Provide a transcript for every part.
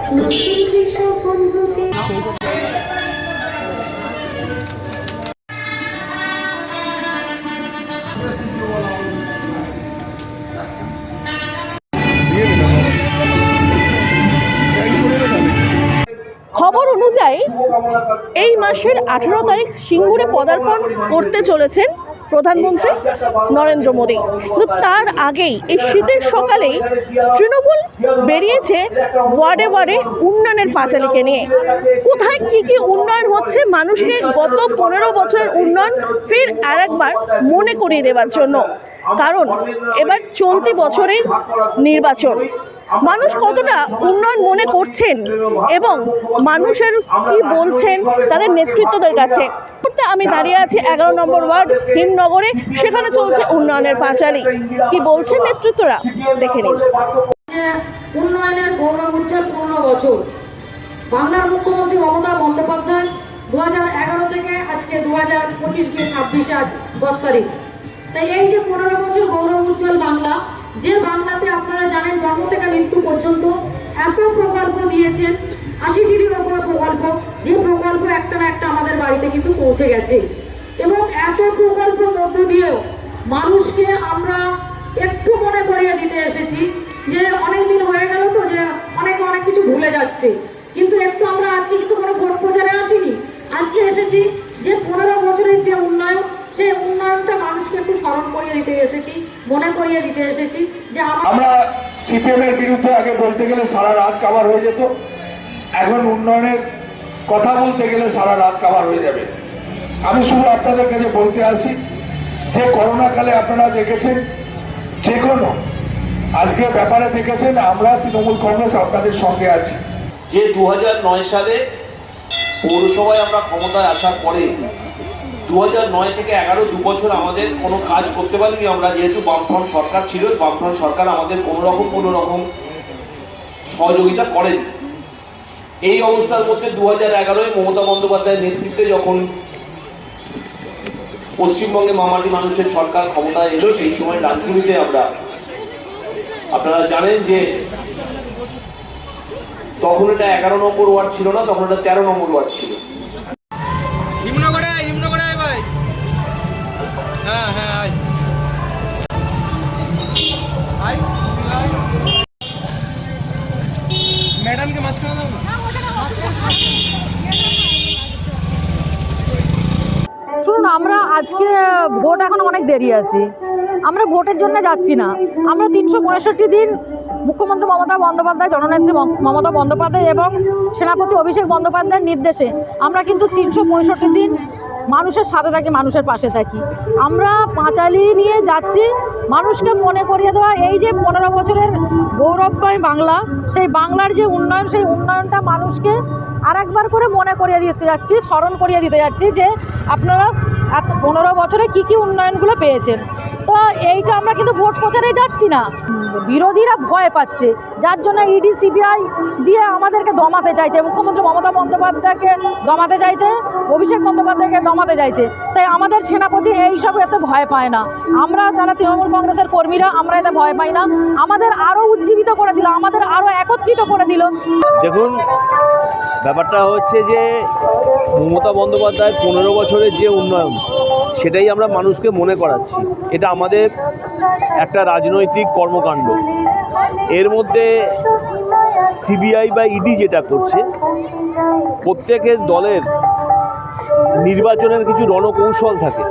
খবর অনুযায়ী এই মাসের 18 তারিখ সিঙ্গুরে পদার্পণ করতে চলেছেন প্রধানমন্ত্রী নরেন্দ্র মোদী। কিন্তু তার আগেই এই শীতের সকালেই তৃণমূল বেরিয়েছে ওয়ার্ডে ওয়ার্ডে উন্নয়নের পাঁচালীকে নিয়ে। কোথায় কি কি উন্নয়ন হচ্ছে মানুষকে গত 15 বছরের উন্নয়ন ফের আরেকবার মনে করিয়ে দেওয়ার জন্য। কারণ এবার চলতি বছরের নির্বাচন, মানুষ কতটা উন্নয়ন মনে করছেন এবং মানুষের কি বলছেন তাদের নেতৃত্বদের কাছে। আমি দাঁড়িয়ে আছি 11 নম্বর ওয়ার্ড হিমনগরে, সেখানে চলছে উন্নয়নের পাঁচালী। কি বলছেন নেতৃত্বরা দেখে নিন। উন্নয়নের গৌরব উজ্জ্বল 15 বছর। বাংলার মুখ্যমন্ত্রী মমতা বন্দ্যোপাধ্যায় 2011 থেকে আজকে 2025-26 আজ 10 তারিখ। তাই এই যে 15 বছর গৌরব উজ্জ্বল বাংলা, যে বাংলাতে আপনারা জানেন জন্ম থেকে মৃত্যু পর্যন্ত এত প্রকল্প দিয়েছেন, 80টির উপর প্রকল্প, যে প্রকল্প একটা না একটা আমাদের বাড়িতে কিন্তু পৌঁছে গেছে। এবং এত প্রকল্পের মধ্য দিয়েও মানুষকে আমরা একটু মনে করিয়ে দিতে এসেছি যে অনেকদিন হয়ে গেল তো যে অনেকে অনেক কিছু ভুলে যাচ্ছে, কিন্তু একটু আমরা আজকে কিন্তু কোনো ভোট প্রচারে আসিনি, আজকে এসেছি যে 15 বছরের যে উন্নয়ন, সেই উন্নয়নটা মানুষকে একটু স্মরণ করিয়ে দিতে এসেছি, মনে করিয়ে দিতে এসেছি যে আমরা সিপিএম এর বিরুদ্ধে আগে বলতে গেলে সারা রাত কাভার হয়ে যেত, এখন উন্নয়নের কথা বলতে গেলে সারা রাত কাভার হয়ে যাবে। আমি শুধু আপনাদের কাছে বলতে আসি যে করোনা কালে আপনারা দেখেছেন, যে কোনো আজকের ব্যাপারে দেখেছেন, আমরা তৃণমূল কংগ্রেস আপনাদের সঙ্গে আছি। যে 2009 সালে পৌরসভায় আমরা ক্ষমতায় আসার পরে 2009 থেকে 11 দু বছর আমাদের কোনো কাজ করতে পারিনি আমরা, যেহেতু বামফ্রন্ট সরকার ছিল। বামফ্রন্ট সরকার আমাদের কোনো রকম সহযোগিতা করেনি। এই অবস্থার মধ্যে 2011-এ মমতা বন্দ্যোপাধ্যায়ের নেতৃত্বে যখন পশ্চিমবঙ্গে মামাটি মানুষের সরকার ক্ষমতায় এলো, সেই সময় রাজনীতিতে আপনারা জানেন যে তখন এটা 11 নম্বর ওয়ার্ড ছিল না, তখন এটা 13 নম্বর ওয়ার্ড ছিল। ভাই হ্যাঁ হ্যাঁ ম্যাডামকে মাঝখানে দাও না। শুনুন, আমরা আজকে ভোট এখন অনেক দেরি আছে, আমরা ভোটের জন্য যাচ্ছি না। আমরা 365 দিন মুখ্যমন্ত্রী মমতা বন্দ্যোপাধ্যায়, জননেত্রী মমতা বন্দ্যোপাধ্যায় এবং সেনাপতি অভিষেক বন্দ্যোপাধ্যায়ের নির্দেশে আমরা কিন্তু 365 দিন মানুষের সাথে থাকি, মানুষের পাশে থাকি। আমরা পাঁচালী নিয়ে যাচ্ছি মানুষকে মনে করিয়ে দেওয়া, এই যে 15 বছরের গৌরবময় বাংলা, সেই বাংলার যে উন্নয়ন, সেই উন্নয়নটা মানুষকে আরেকবার করে মনে করিয়ে দিতে যাচ্ছি, স্মরণ করিয়ে দিতে যাচ্ছি যে আপনারা 15 বছরে কি কি উন্নয়নগুলো পেয়েছেন। তো এইটা আমরা কিন্তু ভোট প্রচারে যাচ্ছি না, বিরোধীরা ভয় পাচ্ছে, যার জন্য ইডি সিবিআই দিয়ে আমাদেরকে দমাতে চাইছে। মুখ্যমন্ত্রী মমতা বন্দ্যোপাধ্যায়কে দমাতে চাইছে, অভিষেক বন্দ্যোপাধ্যায়কে দমাতে চাইছে। তাই আমাদের সেনাপতি এইসব এতে ভয় পায় না। আমরা যারা তৃণমূল কংগ্রেসের কর্মীরা, আমরা এতে ভয় পাই না। আমাদের আরও উজ্জীবিত করে দিল, আমাদের আরও একত্রিত করে দিল। দেখুন, ব্যাপারটা হচ্ছে যে মমতা বন্দ্যোপাধ্যায়ের 15 বছরের যে উন্নয়ন, সেটাই আমরা মানুষকে মনে করাচ্ছি। এটা আমাদের একটা রাজনৈতিক কর্মকাণ্ড। এর মধ্যে সিবিআই বা ইডি যেটা করছে, প্রত্যেকের দলের নির্বাচনের কিছু রণকৌশল থাকে,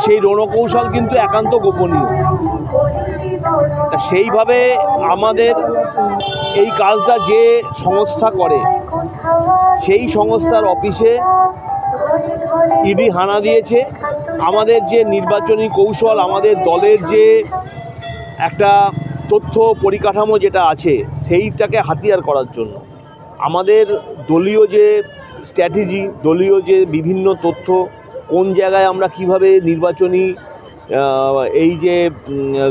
সেই রণকৌশল কিন্তু একান্ত গোপনীয়। সেইভাবে আমাদের এই কাজটা যে সংস্থা করে, সেই সংস্থার অফিসে ইডি হানা দিয়েছে। আমাদের যে নির্বাচনী কৌশল, আমাদের দলের যে একটা তথ্য পরিকাঠামো যেটা আছে, সেইটাকে হাতিয়ার করার জন্য আমাদের দলীয় যে স্ট্র্যাটেজি, দলীয় যে বিভিন্ন তথ্য, কোন জায়গায় আমরা কিভাবে নির্বাচনী এই যে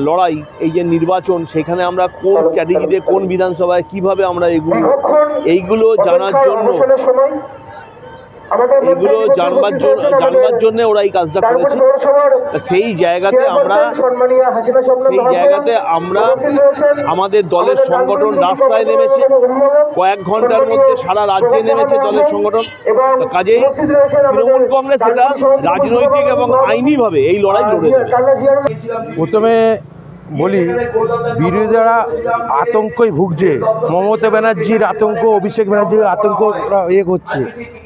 লড়াই, এই যে নির্বাচন, সেখানে আমরা কোন স্ট্র্যাটেজিতে, কোন বিধানসভায় কিভাবে আমরা এইগুলো জানার জন্য এগুলো জানবার জন্য ওরা এই কাজটা করেছে। তা সেই জায়গাতে আমরা আমাদের দলের সংগঠন রাস্তায় নেমেছে, কয়েক ঘন্টার মধ্যে সারা রাজ্যে নেমেছে দলের সংগঠন। কাজেই তৃণমূল কংগ্রেস এটা রাজনৈতিক এবং আইনিভাবে এই লড়াই লড়ে যাবে। প্রথমে বলি, বিরোধীরা আতঙ্কই ভুগছে। মমতা ব্যানার্জির আতঙ্ক, অভিষেক ব্যানার্জির আতঙ্ক হচ্ছে।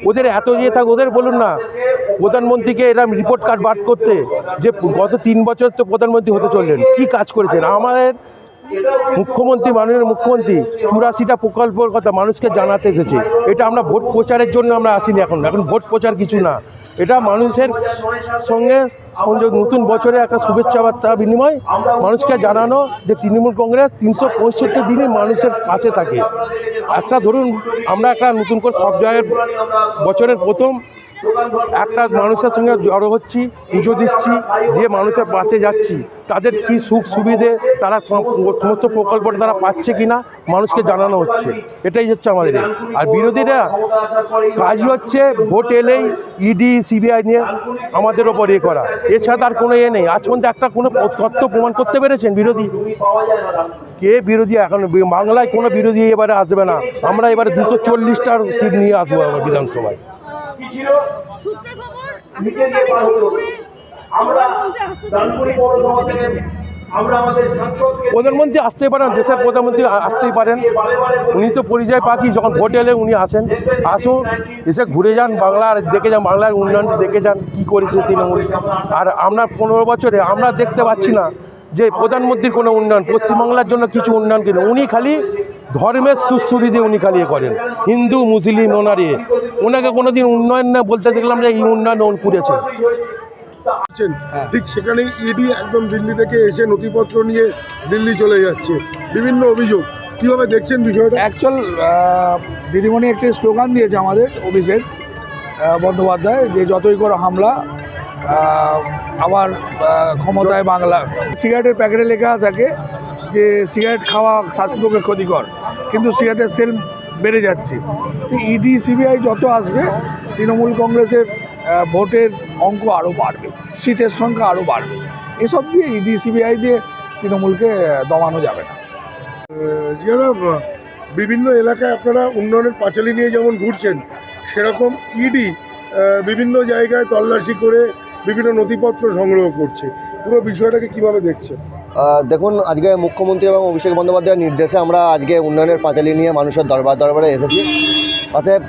ওদের এত থাক, ওদের বলুন না প্রধানমন্ত্রীকে এরা রিপোর্ট কার্ড বার করতে, যে গত 3 বছর তো প্রধানমন্ত্রী হতে চললেন, কি কাজ করেছেন। আমাদের মুখ্যমন্ত্রী, মাননীয় মুখ্যমন্ত্রী 84টা প্রকল্পের কথা মানুষকে জানাতে এসেছে। এটা আমরা ভোট প্রচারের জন্য আমরা আসিনি, এখন ভোট প্রচার কিছু না, এটা মানুষের সঙ্গে সংযোগ। নতুন বছরে একটা শুভেচ্ছা বার্তা বিনিময়, মানুষকে জানানো যে তৃণমূল কংগ্রেস 365 দিনই মানুষের পাশে থাকে। একটা ধরুন, আমরা একটা নতুন করে সব জায়গায় বছরের প্রথম একটা মানুষের সঙ্গে জড়ো হচ্ছি, পুজো দিচ্ছি, দিয়ে মানুষের পাশে যাচ্ছি। তাদের কি সুখ সুবিধে, তারা সমস্ত প্রকল্পটা তারা পাচ্ছে কি না মানুষকে জানানো হচ্ছে। এটাই হচ্ছে আমাদের। আর বিরোধীরা কাজই হচ্ছে ভোট এলেই ইডি সিবিআই নিয়ে আমাদের ওপর করা, এছাড়া তার কোনো নেই। আজ পর্যন্ত একটা কোনো তথ্য প্রমাণ করতে পেরেছেন বিরোধী? কে বিরোধী? এখন বাংলায় কোনো বিরোধী এবারে আসবে না। আমরা এবারে 240টার সিট নিয়ে আসবো আমার বিধানসভায়। সূত্রে খবর 18 তারিখ সিঙ্গুরে প্রধানমন্ত্রী আসতে চলেছে, কিভাবে দেখছেন? প্রধানমন্ত্রী আসতেই পারেন, দেশের প্রধানমন্ত্রী আসতেই পারেন। উনি তো পরিচয় পাখি, যখন ভোট এলে উনি আসেন। আসুন, এসে ঘুরে যান, বাংলার দেখে যান, বাংলার উন্নয়নটি দেখে যান কী করেছে তৃণমূল। আর আমরা 15 বছরে আমরা দেখতে পাচ্ছি না যে প্রধানমন্ত্রীর কোনো উন্নয়ন, পশ্চিমবাংলার জন্য কিছু উন্নয়ন কিনা। উনি খালি ধর্মের সুবিধে উনি খালি করেন, হিন্দু মুসলিম ওনারে। ওনাকে কোনোদিন উন্নয়ন না বলতে দেখলাম যে এই উন্নয়ন করেছেন। ঠিক সেখানেই ইডি একদম দিল্লি থেকে এসে নথিপত্র নিয়ে দিল্লি চলে যাচ্ছে, বিভিন্ন অভিযোগ। কীভাবে দেখছেন বিষয়টা? অ্যাকচুয়াল দিদিমণি একটি স্লোগান দিয়েছে আমাদের অভিষেক বন্দ্যোপাধ্যায়, যে যতই করো হামলা আমার ক্ষমতায় বাংলা। সিগারেটের প্যাকেটে লেখা থাকে যে সিগারেট খাওয়া স্বাস্থ্যপক্ষে ক্ষতিকর, কিন্তু সিগারেটের সেল বেড়ে যাচ্ছে। ইডি সিবিআই যত আসবে, তৃণমূল কংগ্রেসের ভোটের অঙ্ক আরও বাড়বে, সিটের সংখ্যা আরও বাড়বে। এসব দিয়ে ইডি সিবিআই দিয়ে তৃণমূলকে দমানো যাবে না। যারা বিভিন্ন এলাকায় আপনারা উন্নয়নের পাঁচালী নিয়ে যেমন ঘুরছেন, সেরকম ইডি বিভিন্ন জায়গায় তল্লাশি করে বিভিন্ন নথিপত্র সংগ্রহ করছে। পুরো বিষয়টাকে কিভাবে দেখছেন? দেখুন, আজকে মুখ্যমন্ত্রী এবং অভিষেক বন্দ্যোপাধ্যায়ের নির্দেশে আমরা আজকে উন্নয়নের পাঁচালী নিয়ে মানুষের দরবারে এসেছি। অতএব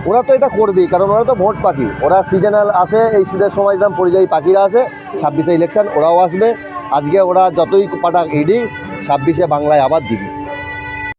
ওরা তো এটা করবেই, কারণ ওরা তো ভোট পাখি। ওরা সিজনাল আসে, এই শীতের সময় যেরকম পরিযায়ী পাখিরা আসে, 26-এ ইলেকশন ওরাও আসবে। আজকে ওরা যতই পাঠাক ইডি, 26-এ বাংলায় আবার দিবি।